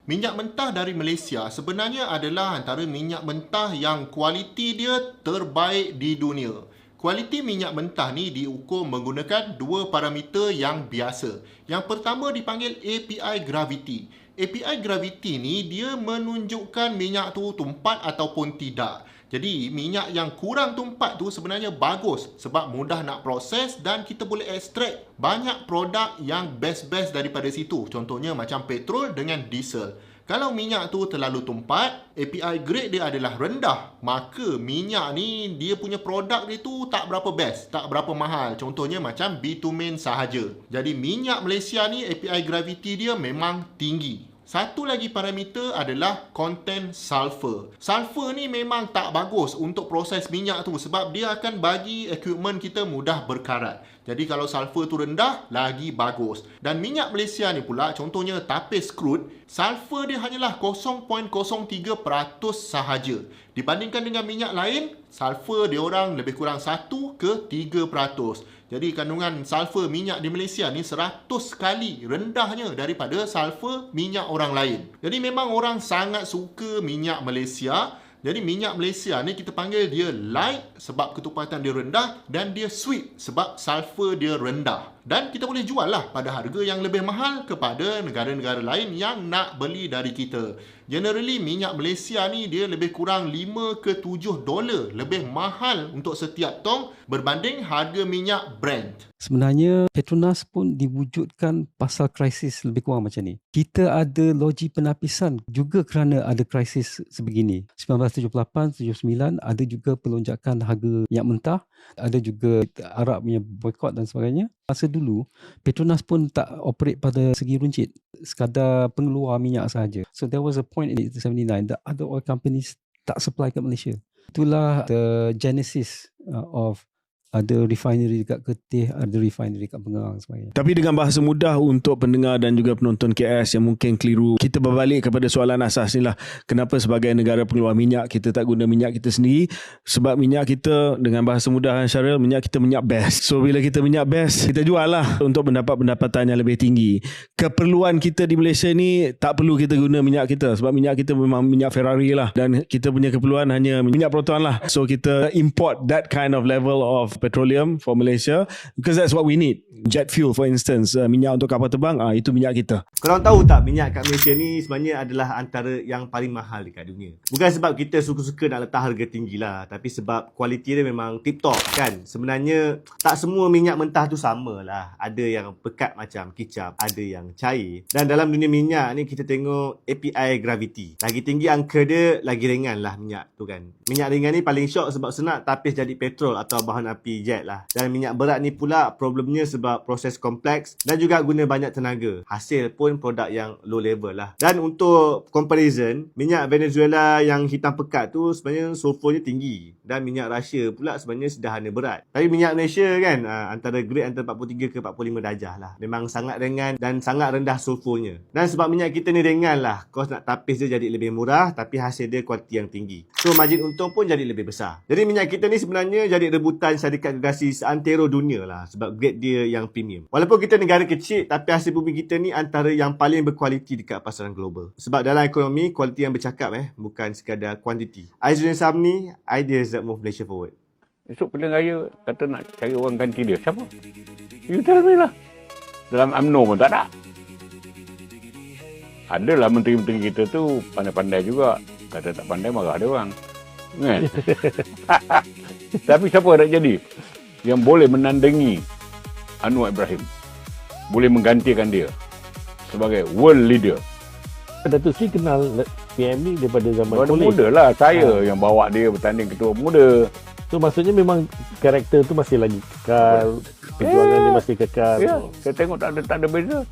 Minyak mentah dari Malaysia sebenarnya adalah antara minyak mentah yang kualiti dia terbaik di dunia. Kualiti minyak mentah ni diukur menggunakan dua parameter yang biasa. Yang pertama dipanggil API gravity. API gravity ni dia menunjukkan minyak tu tumpat ataupun tidak. Jadi minyak yang kurang tumpat tu sebenarnya bagus sebab mudah nak proses dan kita boleh ekstrak banyak produk yang best-best daripada situ. Contohnya macam petrol dengan diesel. Kalau minyak tu terlalu tumpat, API grade dia adalah rendah, maka minyak ni dia punya produk dia tu tak berapa best, tak berapa mahal. Contohnya macam bitumen sahaja. Jadi minyak Malaysia ni API gravity dia memang tinggi. Satu lagi parameter adalah konten sulfur. Sulfur ni memang tak bagus untuk proses minyak tu sebab dia akan bagi equipment kita mudah berkarat. Jadi kalau sulfur tu rendah, lagi bagus. Dan minyak Malaysia ni pula, contohnya tapis crude, sulfur dia hanyalah 0.03% sahaja. Dibandingkan dengan minyak lain, sulfur dia orang lebih kurang 1 ke 3%. Jadi kandungan sulfur minyak di Malaysia ni 100 kali rendahnya daripada sulfur minyak orang lain. Jadi memang orang sangat suka minyak Malaysia. Jadi minyak Malaysia ni kita panggil dia light sebab ketupatan dia rendah dan dia sweet sebab sulfur dia rendah. Dan kita boleh jual lah pada harga yang lebih mahal kepada negara-negara lain yang nak beli dari kita. Generally minyak Malaysia ni dia lebih kurang 5 ke 7 dolar lebih mahal untuk setiap tong berbanding harga minyak Brent. Sebenarnya Petronas pun diwujudkan pasal krisis lebih kurang macam ni. Kita ada loji penapisan juga kerana ada krisis sebegini. 1978, 79 ada juga pelonjakan harga minyak mentah, ada juga Arab punya boycott dan sebagainya. Masa dulu Petronas pun tak operate pada segi runcit, sekadar pengeluar minyak sahaja. So there was a point in 1979 that other oil companies tak supply ke Malaysia. Itulah the genesis of ada refinery dekat Ketih, ada refinery dekat Pengerang sebagainya. Tapi dengan bahasa mudah untuk pendengar dan juga penonton KS yang mungkin keliru, kita berbalik kepada soalan asas ni lah. Kenapa sebagai negara pengeluar minyak kita tak guna minyak kita sendiri? Sebab minyak kita, dengan bahasa mudah Syaril, minyak kita minyak best. So bila kita minyak best, kita jual lah untuk mendapat pendapatan yang lebih tinggi. Keperluan kita di Malaysia ni tak perlu kita guna minyak kita sebab minyak kita memang minyak Ferrari lah, dan kita punya keperluan hanya minyak proton lah. So kita import that kind of level of petroleum for Malaysia because that's what we need. Jet fuel for instance, minyak untuk kapal terbang, itu minyak kita. Korang tahu tak minyak kat Malaysia ni sebenarnya adalah antara yang paling mahal dekat dunia. Bukan sebab kita suka-suka nak letak harga tinggi lah, tapi sebab kualiti dia memang tip top kan. Sebenarnya tak semua minyak mentah tu sama lah. Ada yang pekat macam kicap, ada yang cair. Dan dalam dunia minyak ni kita tengok API gravity. Lagi tinggi angka dia, lagi ringan lah minyak tu kan. Minyak ringan ni paling syok sebab senang tapis jadi petrol atau bahan api jet lah. Dan minyak berat ni pula problemnya sebab proses kompleks dan juga guna banyak tenaga. Hasil pun produk yang low level lah. Dan untuk comparison, minyak Venezuela yang hitam pekat tu sebenarnya sulfurnya tinggi. Dan minyak Russia pula sebenarnya sederhana berat. Tapi minyak Malaysia kan antara grade antara 43 ke 45 darjah lah. Memang sangat ringan dan sangat rendah sulfurnya. Dan sebab minyak kita ni ringan lah, kos nak tapis dia jadi lebih murah tapi hasil dia kualiti yang tinggi. So margin untung pun jadi lebih besar. Jadi minyak kita ni sebenarnya jadi rebutan syarikat gergasi seantero dunia lah sebab grade dia yang premium. Walaupun kita negara kecil tapi hasil bumi kita ni antara yang paling berkualiti dekat pasaran global. Sebab dalam ekonomi, kualiti yang bercakap bukan sekadar kuantiti. Aizudin Samni, ideas that move Malaysia forward. Esok pilihan raya kata nak cari orang ganti dia. Siapa? You tell me lah. Dalam UMNO pun tak ada. Adalah menteri-menteri kita tu pandai-pandai juga. Kata tak pandai marah dia orang. Kan? Tapi siapa nak jadi? Yang boleh menandingi Anwar Ibrahim. Boleh menggantikan dia sebagai world leader. Datuk Seri kenal PM ni daripada zaman kolej. Muda lah. Saya yang bawa dia bertanding ketua muda. So maksudnya memang karakter tu masih lagi kekal. Perjuangan dia masih kekal. Saya tengok tak ada beza.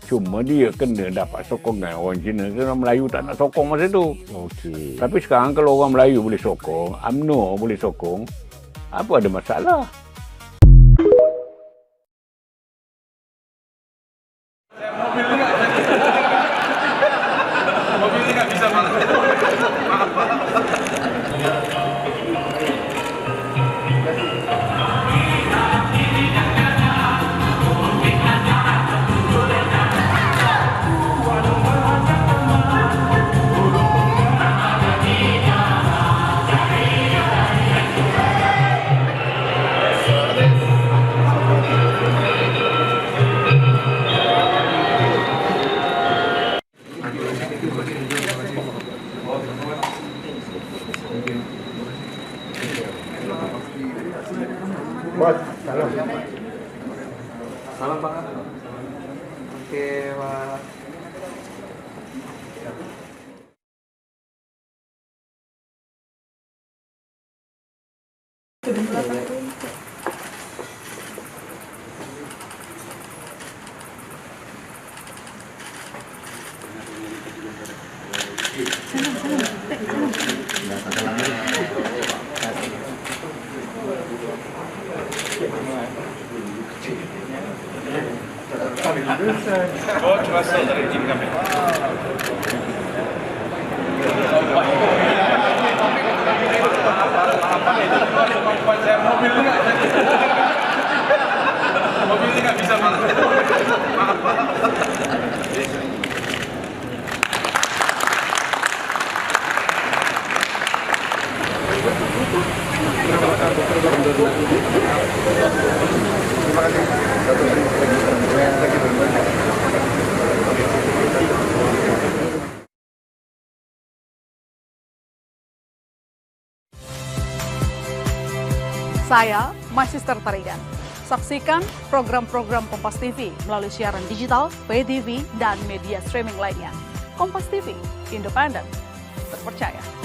Cuma dia kena dapat sokongan orang Cina. Orang Melayu tak nak sokong masa tu. Okey. Tapi sekarang kalau orang Melayu boleh sokong, UMNO boleh sokong, apa ada masalah? Mobil ni tak bisa maaf. Saya Magister Tarigan. Saksikan program-program Kompas TV melalui siaran digital, pay TV, dan media streaming lainnya. Kompas TV, independen, terpercaya.